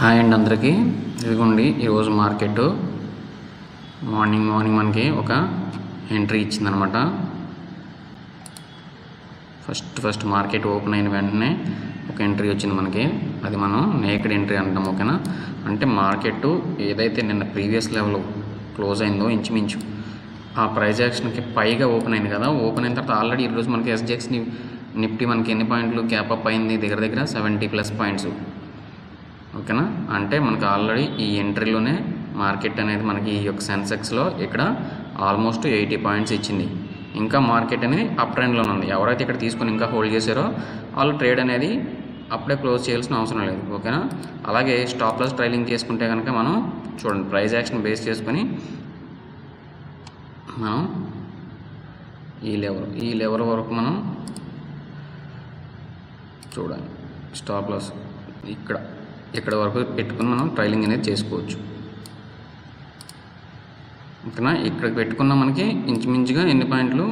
Hi అండి అందరికీ. ఇదిగోండి ఈరోజు మార్కెట్ మార్నింగ్ మనకి ఒక ఎంట్రీ ఇచ్చిందనమాట. ఫస్ట్ మార్కెట్ ఓపెన్ అయిన వెంటనే ఒక ఎంట్రీ వచ్చింది మనకి. అది మనం నేకెడ్ ఎంట్రీ అంటాం. ఓకేనా, అంటే మార్కెట్ ఏదైతే నిన్న ప్రీవియస్ లెవెల్ క్లోజ్ అయిందో ఇంచుమించు ఆ ప్రైజ్ యాక్షన్కి పైగా ఓపెన్ అయింది కదా. ఓపెన్ అయిన తర్వాత ఆల్రెడీ ఈరోజు మనకి ఎస్జెక్స్ నిఫ్టీ మనకి ఎన్ని పాయింట్లు క్యాప్ అప్ అయింది, దగ్గర 70+ పాయింట్స్. ఓకేనా, అంటే మనకు ఆల్రెడీ ఈ ఎంట్రీలోనే మార్కెట్ అనేది మనకి ఈ యొక్క సెన్సెక్స్లో ఇక్కడ ఆల్మోస్ట్ 80 పాయింట్స్ ఇచ్చింది. ఇంకా మార్కెట్ అనేది అప్ ట్రెండ్లోనే ఉంది. ఎవరైతే ఇక్కడ తీసుకొని ఇంకా హోల్డ్ చేశారో వాళ్ళు ట్రేడ్ అనేది అప్పుడే క్లోజ్ చేయాల్సిన అవసరం లేదు. ఓకేనా, అలాగే స్టాప్ లాస్ ట్రైలింగ్ చేసుకుంటే కనుక మనం చూడండి ప్రైస్ యాక్షన్ బేస్ చేసుకొని మనం ఈ లెవెల్ వరకు మనం చూడాలి. స్టాప్ లాస్ ఇక్కడ వరకు పెట్టుకుని మనం ట్రైలింగ్ అనేది చేసుకోవచ్చు. ఓకేనా, ఇక్కడ పెట్టుకున్న మనకి ఇంచుమించుగా ఎన్ని పాయింట్లు,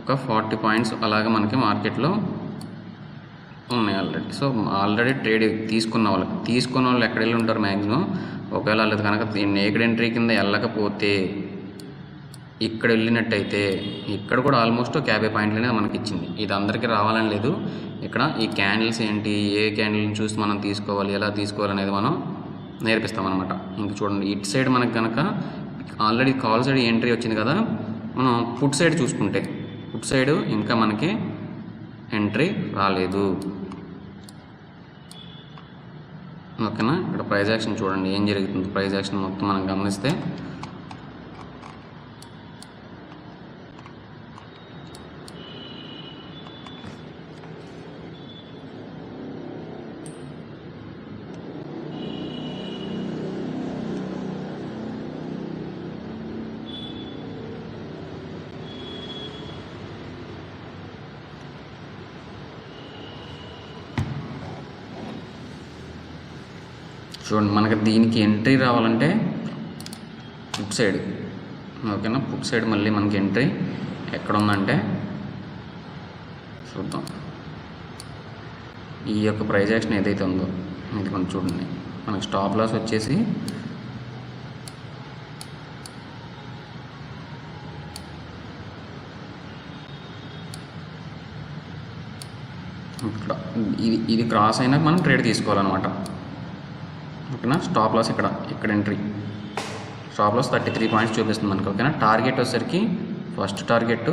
ఒక 40 పాయింట్స్ అలాగే మనకి మార్కెట్లో ఉన్నాయి ఆల్రెడీ. సో ఆల్రెడీ ట్రేడ్ తీసుకున్న వాళ్ళు ఎక్కడ వెళ్ళి ఉంటారు మ్యాక్సిమం. ఒకవేళ వాళ్ళది కనుక నేకెడ్ ఎంట్రీ కింద వెళ్ళకపోతే ఇక్కడ వెళ్ళినట్టయితే ఇక్కడ కూడా ఆల్మోస్ట్ 50 పాయింట్లు అనేది మనకి ఇచ్చింది. ఇది అందరికీ రావాలని లేదు. ఇక్కడ ఈ క్యాండిల్స్ ఏంటి, ఏ క్యాండిల్ని చూసి మనం తీసుకోవాలి, ఎలా తీసుకోవాలి అనేది మనం నేర్పిస్తామన్నమాట. ఇంక చూడండి ఇటు సైడ్ మనకు కనుక ఆల్రెడీ కాల్ సైడ్ ఎంట్రీ వచ్చింది కదా. మనం పుట్ సైడ్ చూసుకుంటే పుట్ సైడ్ ఇంకా మనకి ఎంట్రీ రాలేదు. ఓకేనా, ఇక్కడ ప్రైస్ యాక్షన్ చూడండి ఏం జరుగుతుంది. ప్రైస్ యాక్షన్ మొత్తం మనం గమనిస్తే చూడండి మనకి దీనికి ఎంట్రీ రావాలంటే పుట్ సైడ్. ఓకేనా, పుట్ సైడ్ మళ్ళీ మనకి ఎంట్రీ ఎక్కడ ఉందంటే చూద్దాం. ఈ యొక్క ప్రైస్ యాక్షన్ ఏదైతే ఉందో ఇది కొంచెం చూడండి. మనకి స్టాప్ లాస్ వచ్చేసి ఇక్కడ ఇది క్రాస్ అయినాక మనం ట్రేడ్ తీసుకోవాలన్నమాట. ఓకేనా, స్టాప్ లాస్ ఇక్కడ ఎంట్రీ స్టాప్ లాస్ 33 పాయింట్స్ చూపిస్తుంది మనకి. ఓకేనా, టార్గెట్ వచ్చేసరికి ఫస్ట్ టార్గెట్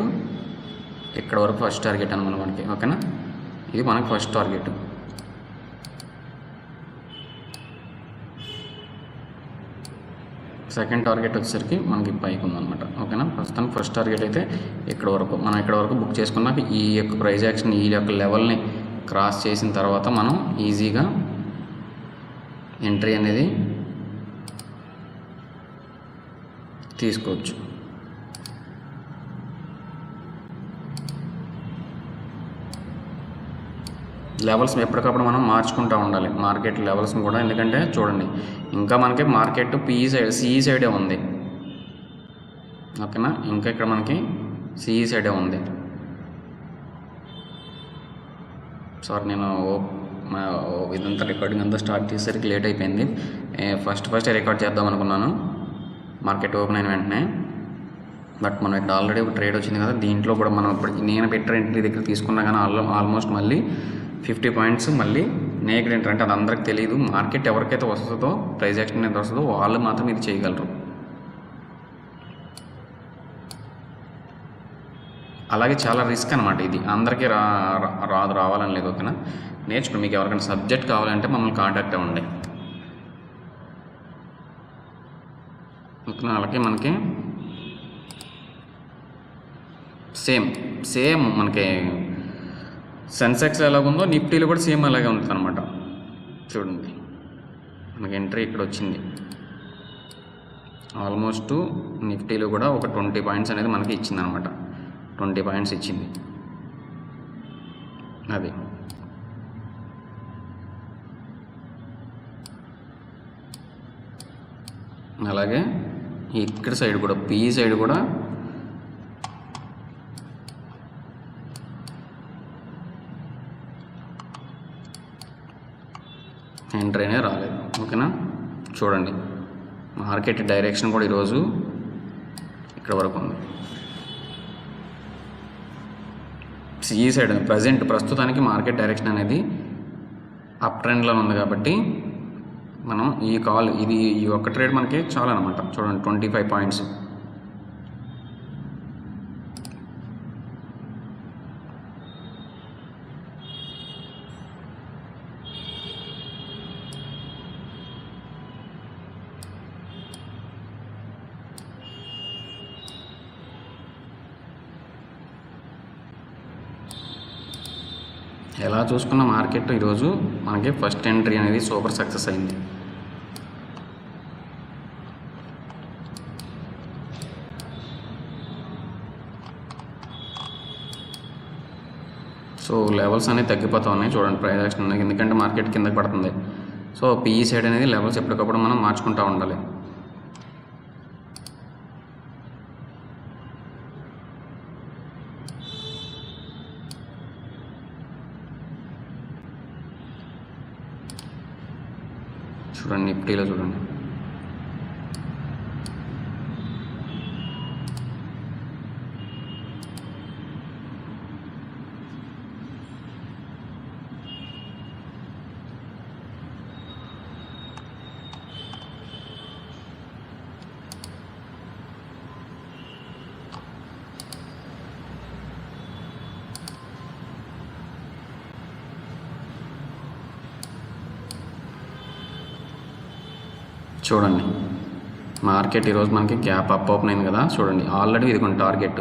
ఇక్కడ వరకు ఫస్ట్ టార్గెట్ అనమాట మనకి. ఓకేనా, ఇది మనకి ఫస్ట్ టార్గెట్. సెకండ్ టార్గెట్ వచ్చేసరికి మనకి పైకి ఉందన్నమాట. ఓకేనా, ప్రస్తుతానికి ఫస్ట్ టార్గెట్ అయితే ఇక్కడ వరకు బుక్ చేసుకున్నాక ఈ యొక్క ప్రైస్ యాక్షన్ ఈ యొక్క లెవెల్ని క్రాస్ చేసిన తర్వాత మనం ఈజీగా ఎంట్రీ అనేది తీసుకోవచ్చు. లెవెల్స్ ఎప్పటికప్పుడు మనం మార్చుకుంటూ ఉండాలి మార్కెట్ లెవెల్స్ని కూడా. ఎందుకంటే చూడండి ఇంకా మనకి మార్కెట్ సిఈ సైడే ఉంది. ఓకేనా, ఇంకా ఇక్కడ మనకి సిఈ సైడే ఉంది. సారీ, నేను ఇదంతా రికార్డింగ్ అంతా స్టార్ట్ చేసేసరికి లేట్ అయిపోయింది. ఫస్ట్ రికార్డ్ చేద్దాం అనుకున్నాను మార్కెట్ ఓపెన్ అయిన వెంటనే. బట్ మనం ఇక్కడ ఆల్రెడీ ఒక ట్రేడ్ వచ్చింది కదా. దీంట్లో కూడా మనం ఇప్పుడు నేను పెట్టిన ఎంట్రీ దగ్గర తీసుకున్నా కానీ ఆల్మోస్ట్ మళ్ళీ 50 పాయింట్స్ మళ్ళీ నేకెడ్ ఎంట్రీ. అంటే అది అందరికి తెలియదు. మార్కెట్ ఎవరికైతే వస్తుందో ప్రైస్ యాక్షన్ అనేది వస్తుందో వాళ్ళు మాత్రం ఇది చేయగలరు. అలాగే చాలా రిస్క్ అనమాట. ఇది అందరికీ రావాలని లేదు. ఓకేనా, నేర్చుకుని మీకు ఎవరికైనా సబ్జెక్ట్ కావాలంటే మమ్మల్ని కాంటాక్ట్ అవ్వండి. ఓకేనా, అలాగే మనకి సేమ్ మనకి సెన్సెక్స్ ఎలాగుందో నిఫ్టీలో కూడా సేమ్ అలాగే ఉంటుంది అనమాట. చూడండి మనకి ఎంట్రీ ఇక్కడ వచ్చింది. ఆల్మోస్ట్ నిఫ్టీలో కూడా ఒక 20 పాయింట్స్ అనేది మనకి ఇచ్చింది అనమాట. 20 పాయింట్స్ ఇచ్చింది. అది అలాగే ఇక్కడ సైడ్ కూడా పిఈ సైడ్ కూడా ఎంట్రీ అనేది రాలేదు. ఓకేనా, చూడండి మార్కెట్ డైరెక్షన్ కూడా ఈరోజు ఇక్కడ వరకు ఉంది. ఈ సైడ్ ప్రస్తుతానికి మార్కెట్ డైరెక్షన్ అనేది అప్ ట్రెండ్లో ఉంది కాబట్టి మనం ఈ ఒక్క ట్రేడ్ మనకి చాలా అనమాట. చూడండి 25 పాయింట్స్. ఎలా చూసుకున్న మార్కెట్ ఈరోజు మనకి ఫస్ట్ ఎంట్రీ అనేది సూపర్ సక్సెస్ అయింది. సో లెవెల్స్ అనేవి తగ్గిపోతూ ఉన్నాయి. చూడండి ప్రైస్ యాక్షన్ అనేది, ఎందుకంటే మార్కెట్ కిందకి పడుతుంది. సో పిఈ సైడ్ అనేది లెవెల్స్ ఎప్పటికప్పుడు మనం మార్చుకుంటూ ఉండాలి. చూడండి నిఫ్టీలో చూడండి చూడండి మార్కెట్ ఈరోజు మనకి గ్యాప్ అప్ ఓపెన్ అయింది కదా. చూడండి ఆల్రెడీ ఇదిగోండి టార్గెట్,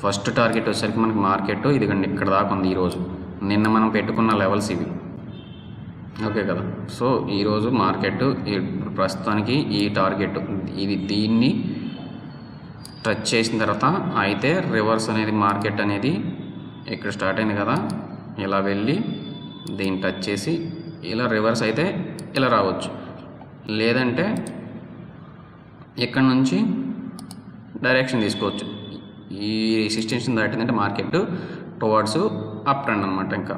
ఫస్ట్ టార్గెట్ వచ్చేసరికి మనకి మార్కెట్ ఇదిగండి ఇక్కడ దాకా ఉంది ఈరోజు. నిన్న మనం పెట్టుకున్న లెవెల్స్ ఇవి. ఓకే కదా. సో ఈరోజు మార్కెట్ ప్రస్తుతానికి ఈ టార్గెట్ దీన్ని టచ్ చేసిన తర్వాత అయితే రివర్స్ అనేది మార్కెట్ అనేది ఇక్కడ స్టార్ట్ అయింది కదా, ఇలా వెళ్ళి దీన్ని టచ్ చేసి ఇలా రివర్స్ అయితే ఇలా రావచ్చు, లేదంటే ఇక్కడ నుంచి డైరెక్షన్ తీసుకోవచ్చు. ఈ రెసిస్టెన్స్ దాటిందంటే మార్కెట్ టువర్డ్స్ అప్ ట్రెండ్ అనమాట. ఇంకా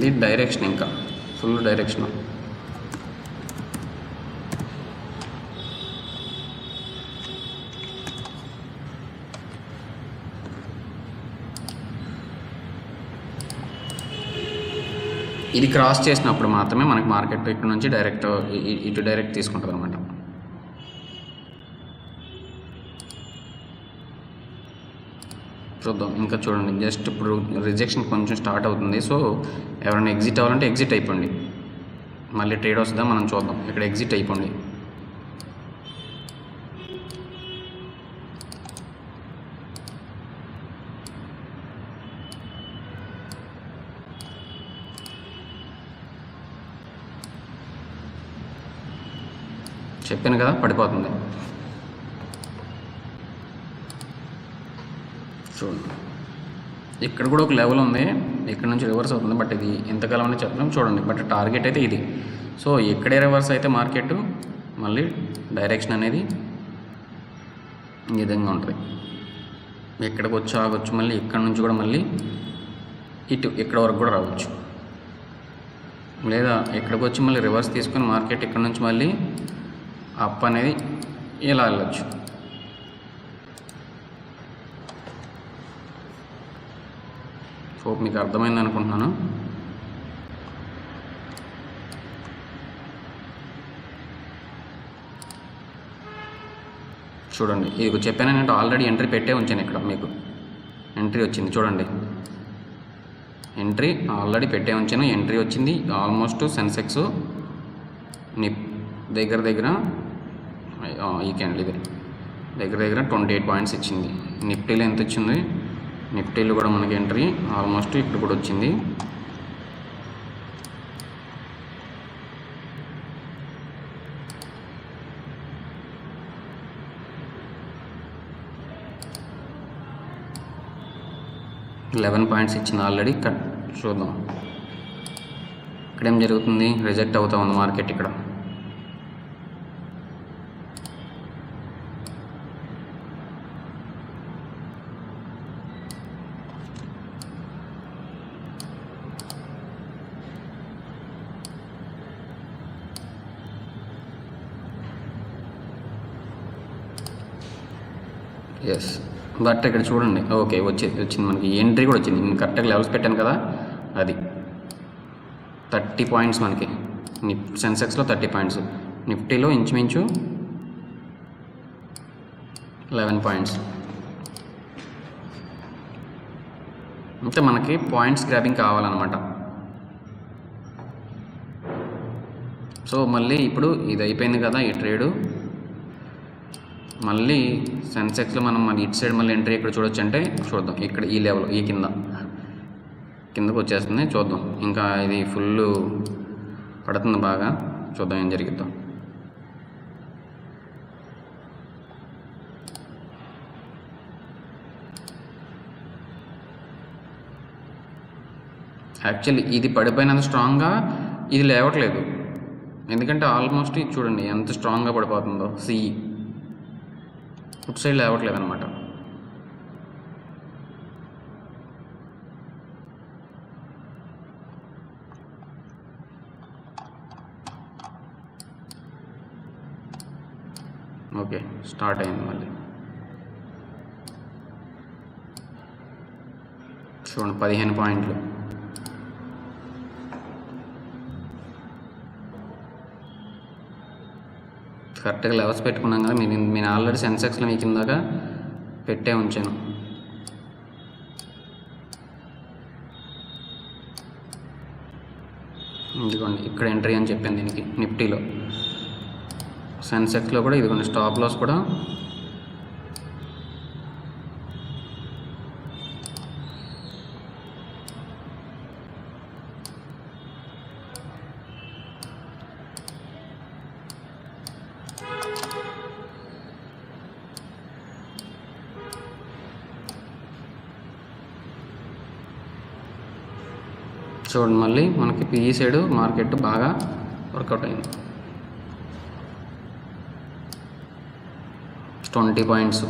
ఇది డైరెక్షన్, ఇంకా ఫుల్ డైరెక్షన్. ఇది క్రాస్ చేసినప్పుడు మాత్రమే మనకి మార్కెట్ ఇక్కడ నుంచి ఇటు డైరెక్ట్ తీసుకుంటుంది అనమాట. చూద్దాం ఇంకా. చూడండి జస్ట్ ఇప్పుడు రిజెక్షన్ కొంచెం స్టార్ట్ అవుతుంది. సో ఎవరైనా ఎగ్జిట్ అవ్వాలంటే ఎగ్జిట్ అయిపోండి, మళ్ళీ ట్రేడ్ వస్తుందా మనం చూద్దాం. ఇక్కడ ఎగ్జిట్ అయిపోండి. చెప్పాను కదా పడిపోతుంది. చూడండి ఇక్కడ కూడా ఒక లెవెల్ ఉంది, ఇక్కడ నుంచి రివర్స్ అవుతుంది. బట్ ఇది ఎంతకాలం అని చెప్పలేము. చూడండి బట్ టార్గెట్ అయితే ఇది. సో ఇక్కడే రివర్స్ అయితే మార్కెట్ మళ్ళీ డైరెక్షన్ అనేది ఈ విధంగా ఉంటుంది. ఎక్కడికి వచ్చి ఆగొచ్చు, మళ్ళీ ఇక్కడ నుంచి కూడా మళ్ళీ ఇక్కడ వరకు కూడా రావచ్చు, లేదా ఇక్కడికి వచ్చి మళ్ళీ రివర్స్ తీసుకుని మార్కెట్ ఇక్కడ నుంచి మళ్ళీ అప్ అనేది ఇలా వెళ్ళచ్చు. హోప్ మీకు అర్థమైంది అనుకుంటున్నాను. చూడండి ఇది చెప్పాను నేను, ఆల్రెడీ ఎంట్రీ పెట్టే ఉంచాను. ఇక్కడ మీకు ఎంట్రీ వచ్చింది చూడండి, ఎంట్రీ ఆల్రెడీ పెట్టే ఉంచాను. ఎంట్రీ వచ్చింది ఆల్మోస్ట్ సెన్సెక్స్ దగ్గర ఈ క్యాండిల్ ఇది దగ్గర దగ్గర 28 పాయింట్స్ ఇచ్చింది. నిఫ్టీలో ఎంత వచ్చింది? నిఫ్టీలో కూడా మనకి ఎంట్రీ ఆల్మోస్ట్ ఇక్కడ కూడా వచ్చింది. $11 పాయింట్స్ ఇచ్చింది ఆల్రెడీ. చూద్దాం ఇక్కడ ఏం జరుగుతుంది. రిజెక్ట్ అవుతా ఉంది మార్కెట్ ఇక్కడ. ఎస్, బట్ ఇక్కడ చూడండి. ఓకే, వచ్చింది మనకి ఎంట్రీ కూడా వచ్చింది. నేను కరెక్ట్గా లెవెల్స్ పెట్టాను కదా, అది 30 పాయింట్స్ మనకి. సెన్సెక్స్లో 30 పాయింట్స్, నిఫ్టీలో ఇంచుమించు 11 పాయింట్స్. అంటే మనకి పాయింట్స్ గ్రాబింగ్ కావాలన్నమాట. సో మళ్ళీ ఇప్పుడు ఇది అయిపోయింది కదా ఈ ట్రేడు. మళ్ళీ సెన్సెక్స్లో మనం మళ్ళీ ఇటు సైడ్ మళ్ళీ ఎంట్రీ ఎక్కడ చూడొచ్చు అంటే చూద్దాం. ఇక్కడ ఈ లెవెల్, ఈ కిందకు వచ్చేస్తుంది. చూద్దాం, ఇంకా ఇది ఫుల్ పడుతుంది బాగా. చూద్దాం ఏం జరిగిద్దాం. యాక్చువల్లీ ఇది పడిపోయినంత స్ట్రాంగ్గా ఇది లేవట్లేదు. ఎందుకంటే ఆల్మోస్ట్ ఇది చూడండి ఎంత స్ట్రాంగ్గా పడిపోతుందో. సిఈ ఫుట్ సైడ్ లేవట్లేదు అనమాట. ఓకే, స్టార్ట్ అయింది మళ్ళీ. చూడండి 15 పాయింట్లు. కరెక్ట్గా లెవెల్స్ పెట్టుకున్నాం కదా. నేను ఆల్రెడీ సెన్సెక్స్లో మీకు ఇందాక పెట్టే ఉంచాను. ఇదిగోండి ఇక్కడ ఎంట్రీ అని చెప్పాను దీనికి. నిఫ్టీలో, సెన్సెక్స్లో కూడా ఇదిగోండి స్టాప్ లాస్ కూడా. చూడండి మళ్ళీ మనకి పిఈ సైడ్ మార్కెట్ బాగా వర్కౌట్ అయింది. 20 పాయింట్స్.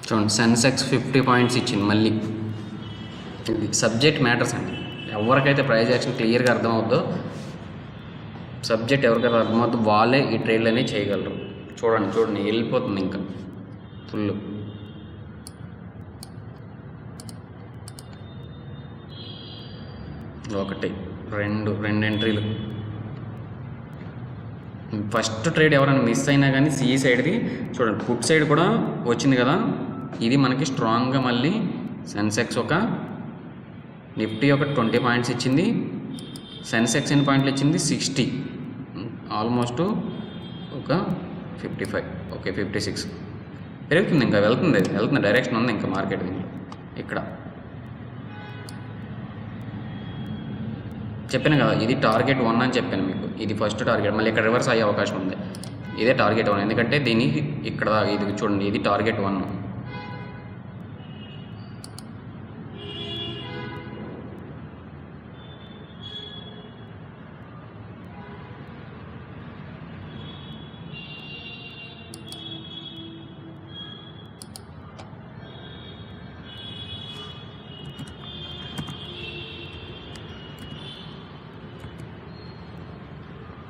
చూడండి సెన్సెక్స్ 50 పాయింట్స్ ఇచ్చింది మళ్ళీ. ఇది సబ్జెక్ట్ మ్యాటర్స్ అండి. ఎవరికైతే ప్రైస్ యాక్షన్ క్లియర్గా అర్థమవుద్దో, సబ్జెక్ట్ ఎవరికైతే అర్థమవుతుందో వాళ్ళే ఈ ట్రేడ్లు అనేవి చేయగలరు. చూడండి వెళ్ళిపోతుంది ఇంకా ఫుల్. ఒకటి రెండు ఎంట్రీలు. ఫస్ట్ ట్రేడ్ ఎవరైనా మిస్ అయినా కానీ సిఈ సైడ్ది చూడండి, పుట్ సైడ్ కూడా వచ్చింది కదా. ఇది మనకి స్ట్రాంగ్గా మళ్ళీ సెన్సెక్స్ ఒక, నిఫ్టీ ఒక 20 పాయింట్స్ ఇచ్చింది. సెన్సెక్స్ ఎన్ని పాయింట్లు ఇచ్చింది? 60. ఆల్మోస్ట్ ఒక 55, ఓకే 56 పెరుగుతుంది. ఇంకా వెళ్తుంది డైరెక్షన్ ఉంది ఇంకా మార్కెట్ దీంట్లో. ఇక్కడ చెప్పాను కదా, ఇది టార్గెట్ 1 అని చెప్పాను మీకు. ఇది ఫస్ట్ టార్గెట్. మళ్ళీ ఇక్కడ రివర్స్ అయ్యే అవకాశం ఉంది. ఇదే టార్గెట్ 1, ఎందుకంటే దీనికి ఇక్కడ ఇది చూడండి, ఇది టార్గెట్ 1.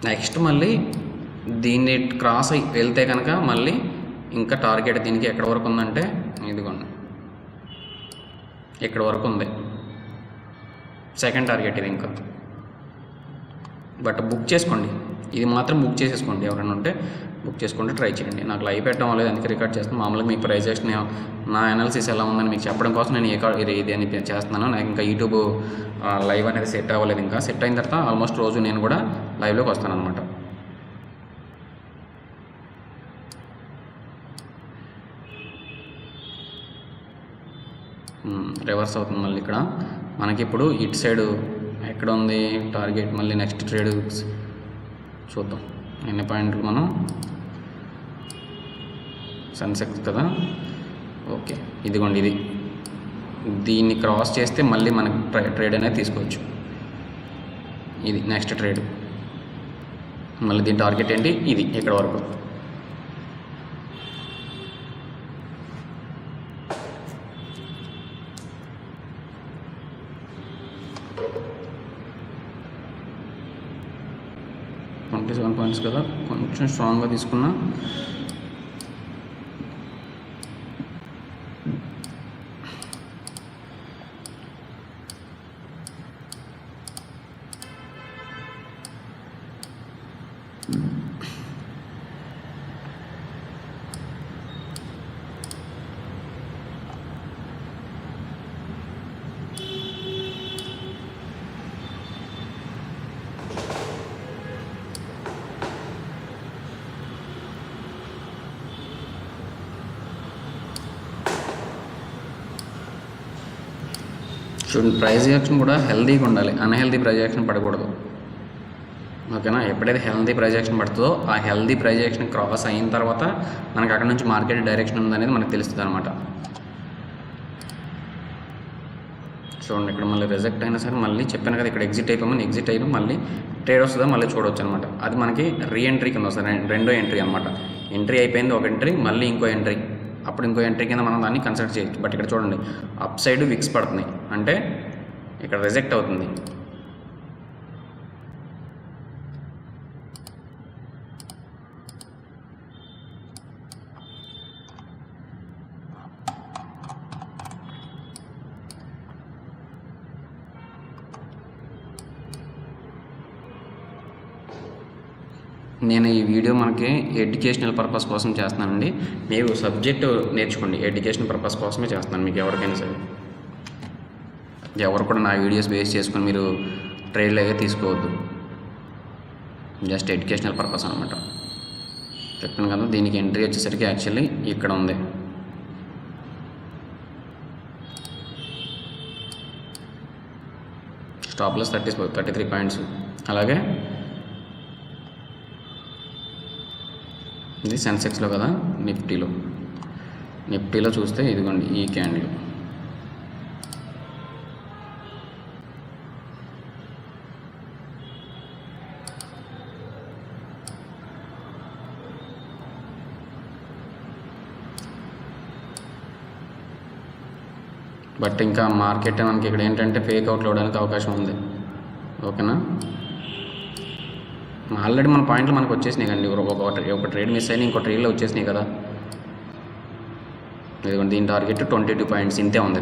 నెక్స్ట్ మళ్ళీ దీన్ని క్రాస్ అయి వెళ్తే కనుక మళ్ళీ ఇంకా టార్గెట్ దీనికి ఎక్కడ వరకు ఉందంటే ఇదిగోండి ఇక్కడ వరకు ఉంది. సెకండ్ టార్గెట్ ఇది ఇంకా. బట్ బుక్ చేసుకోండి ఇది మాత్రం బుక్ చేసేసుకోండి. ఎవరైనా ఉంటే బుక్ చేసుకుంటే ట్రై చేయండి. నాకు లైవ్ పెట్టడం లేదు, అందుకే రికార్డ్ చేస్తాను. మామూలుగా మీకు ప్రైస్ యాక్షన్ నా అనాలిసిస్ ఎలా ఉందని మీకు చెప్పడం కోసం నేను ఇది అని చేస్తున్నాను. నాకు ఇంకా యూట్యూబ్ లైవ్ అనేది సెట్ అవ్వలేదు. ఇంకా సెట్ అయిన తర్వాత ఆల్మోస్ట్ రోజు నేను కూడా లైవ్లోకి వస్తాను అనమాట. రివర్స్ అవుతుంది మళ్ళీ ఇక్కడ మనకి. ఇప్పుడు ఇటు సైడ్ ఎక్కడ ఉంది టార్గెట్, మళ్ళీ నెక్స్ట్ ట్రేడ్ చూద్దాం. ఎన్ని పాయింట్లు మనం సెన్సెక్స్ కదా, ఓకే ఇదిగోండి. దీన్ని క్రాస్ చేస్తే మళ్ళీ మనకి ట్రేడ్ అనేది తీసుకోవచ్చు. ఇది నెక్స్ట్ ట్రేడ్, మళ్ళీ దీని టార్గెట్ ఏంటి, ఇది ఇక్కడ వరకు. $27 కదా, కొంచెం స్ట్రాంగ్గా తీసుకున్నా. చూడండి, ప్రైస్ యాక్షన్ కూడా హెల్దీగా ఉండాలి, అన్హెల్దీ ప్రైస్ యాక్షన్ పడకూడదు. ఓకేనా, ఎప్పుడైతే హెల్దీ ప్రైస్ యాక్షన్ పడుతుందో ఆ హెల్దీ ప్రైస్ యాక్షన్ క్రాస్ అయిన తర్వాత మనకు అక్కడ నుంచి మార్కెట్ డైరెక్షన్ ఉందనేది మనకు తెలుస్తుంది అనమాట. చూడండి, ఇక్కడ మళ్ళీ రిజెక్ట్ అయినా సరే మళ్ళీ చెప్పాను కదా, ఇక్కడ ఎగ్జిట్ అయిపోయి మళ్ళీ ట్రేడ్ వస్తుందా మళ్ళీ చూడవచ్చు అనమాట. అది మనకి రీఎంట్రీ కింద వస్తుంది, రెండో ఎంట్రీ అనమాట. ఎంట్రీ అయిపోయింది ఒక ఎంట్రీ, మళ్ళీ ఇంకో ఎంట్రీ, అప్పుడు ఇంకో ఎంట్రీ కింద మనం దాన్ని కన్సిడర్ చేయొచ్చు. బట్ ఇక్కడ చూడండి, అప్ సైడ్ విక్స్ పడుతున్నాయి అంటే ఇక్కడ రిజెక్ట్ అవుతుంది. నేను ఈ వీడియో మనకి ఎడ్యుకేషనల్ పర్పస్ కోసం చేస్తున్నానండి. మీరు సబ్జెక్టు నేర్చుకోండి, ఎడ్యుకేషనల్ పర్పస్ కోసమే చేస్తున్నాను. మీకు ఎవరికైనా సరే, ఎవరు కూడా నా వీడియోస్ బేస్ చేసుకొని మీరు ట్రేడ్లు అయితే తీసుకోవద్దు, జస్ట్ ఎడ్యుకేషనల్ పర్పస్ అనమాట. చెప్పాను కదా, దీనికి ఎంట్రీ వచ్చేసరికి యాక్చువల్లీ ఇక్కడ ఉంది. Stop loss 33 points. అలాగే ఇది సెన్సెక్స్లో కదా, నిఫ్టీలో చూస్తే ఇదిగోండి ఈ క్యాండిల్. బట్ ఇంకా మార్కెట్ మనకి ఇక్కడ ఏంటంటే ఫేక్ అవుట్లు అవడానికి అవకాశం ఉంది. ఓకేనా, ఆల్రెడీ మన పాయింట్లు మనకు వచ్చేసినాయి కండి. ఒక ట్రేడ్ మిస్ అయినా ఇంకో ట్రేడ్లో వచ్చేసినాయి కదా. ఇదిగోండి, దీని టార్గెట్ 22 పాయింట్స్ ఇంతే ఉంది.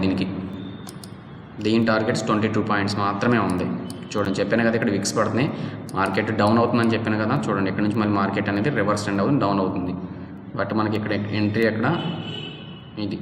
దీని టార్గెట్స్ 22 పాయింట్స్ మాత్రమే ఉంది. చూడండి, చెప్పాను కదా ఇక్కడ విక్స్ పడుతున్నాయి, మార్కెట్ డౌన్ అవుతుందని చెప్పాను కదా. చూడండి, ఇక్కడ నుంచి మళ్ళీ మార్కెట్ అనేది రివర్స్ ట్రెండ్ అవుతుంది, డౌన్ అవుతుంది. బట్ మనకి ఇక్కడ ఎంట్రీ ఎక్కడ, ఇది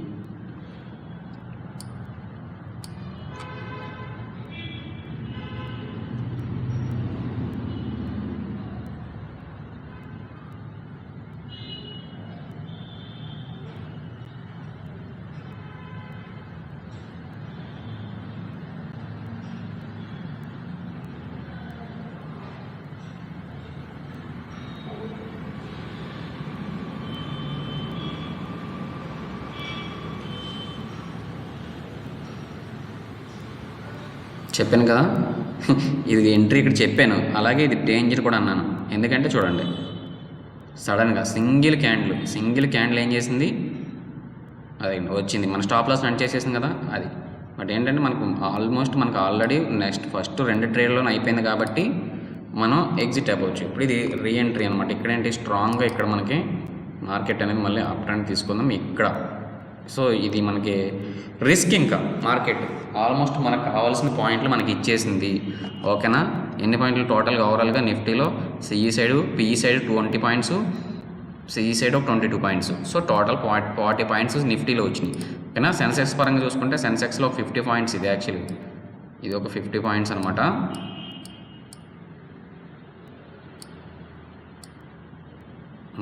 చెప్పాను కదా, ఇది ఎంట్రీ ఇక్కడ చెప్పాను. అలాగే ఇది డేంజర్ కూడా అన్నాను. ఎందుకంటే చూడండి, సడన్గా సింగిల్ క్యాండిల్ ఏం చేసింది, అది వచ్చింది మన స్టాప్ లాస్ రన్ చేసేసింది కదా అది. బట్ ఏంటంటే మనకు ఆల్రెడీ ఫస్ట్ 2 ట్రేడ్లోనే అయిపోయింది కాబట్టి మనం ఎగ్జిట్ అవ్వచ్చు. ఇప్పుడు ఇది రీఎంట్రీ అనమాట. ఇక్కడేంటి స్ట్రాంగ్గా ఇక్కడ మనకి మార్కెట్ అనేది మళ్ళీ అప్ ట్రెండ్ తీసుకుందాం. ఇక్కడ సో ఇది మనకి రిస్క్. ఇంకా మార్కెట్ ఆల్మోస్ట్ మనకు కావాల్సిన పాయింట్లు మనకి ఇచ్చేసింది. ఓకేనా, ఎన్ని పాయింట్లు టోటల్గా ఓవరాల్గా నిఫ్టీలో CE side PE side 20 points, CE side ఒక 22 పాయింట్స్. సో టోటల్ 40 పాయింట్స్ నిఫ్టీలో వచ్చినాయి. ఓకేనా, సెన్సెక్స్ పరంగా చూసుకుంటే సెన్సెక్స్లో 50 పాయింట్స్. ఇది యాక్చువల్లీ ఇది ఒక 50 పాయింట్స్ అనమాట.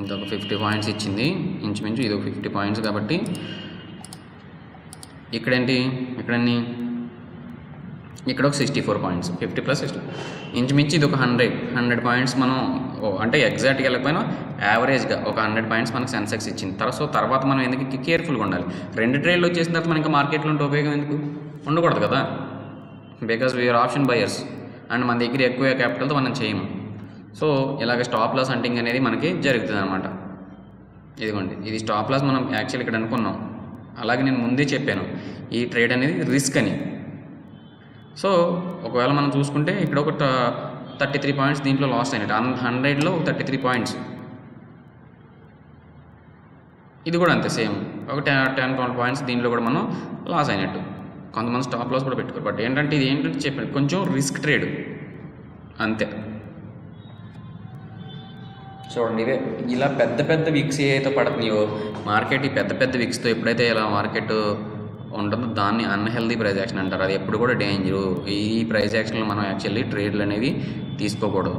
ఇదొక 50 పాయింట్స్ ఇచ్చింది ఇంచుమించు. ఇది ఒక 50 పాయింట్స్ కాబట్టి ఇక్కడేంటి, ఇక్కడ ఒక 64 పాయింట్స్, 50 + 60 ఇంచుమించు. ఇది ఒక 100 పాయింట్స్ మనం అంటే ఎగ్జాక్ట్గా వెళ్ళకపోయినా యావరేజ్గా ఒక 100 పాయింట్స్ మనకు సెన్సెక్స్ ఇచ్చింది. తర్వాత మనం ఎందుకు కేర్ఫుల్గా ఉండాలి. 2 ట్రేడ్లు వచ్చేసిన తర్వాత మనకి మార్కెట్లో ఉంటే ఉపయోగం ఎందుకు ఉండకూడదు కదా. Because we are option buyers and మన దగ్గర ఎక్కువ క్యాపిటల్తో మనం చేయము. సో ఇలాగ స్టాప్ లాస్ హంటింగ్ అనేది మనకి జరుగుతుంది అనమాట. ఇదిగోండి, ఇది స్టాప్ లాస్ మనం యాక్చువల్ ఇక్కడ అనుకున్నాం. అలాగే నేను ముందే చెప్పాను ఈ ట్రేడ్ అనేది రిస్క్ అని. సో ఒకవేళ మనం చూసుకుంటే ఇక్కడ ఒక 33 పాయింట్స్ దీంట్లో లాస్ అయినట్టు. 100లో 33 పాయింట్స్. ఇది కూడా అంతే సేమ్, ఒక 10-12 పాయింట్స్ దీంట్లో కూడా మనం లాస్ అయినట్టు. కొంతమంది స్టాప్ లాస్ కూడా పెట్టుకోరు. బట్ ఏంటంటే ఇది ఏంటంటే చెప్పాను కొంచెం రిస్క్ ట్రేడ్ అంతే. చూడండి, ఇవే ఇలా పెద్ద విక్స్ ఏదైతే పడుతున్నాయో మార్కెట్, ఈ పెద్ద విక్స్తో ఎప్పుడైతే ఇలా మార్కెట్ ఉంటుందో దాన్ని అన్హెల్దీ ప్రైస్ యాక్షన్ అంటారు. అది ఎప్పుడు కూడా డేంజరు. ఈ ప్రైస్ యాక్షన్లో మనం యాక్చువల్లీ ట్రేడ్లు అనేవి తీసుకోకూడదు.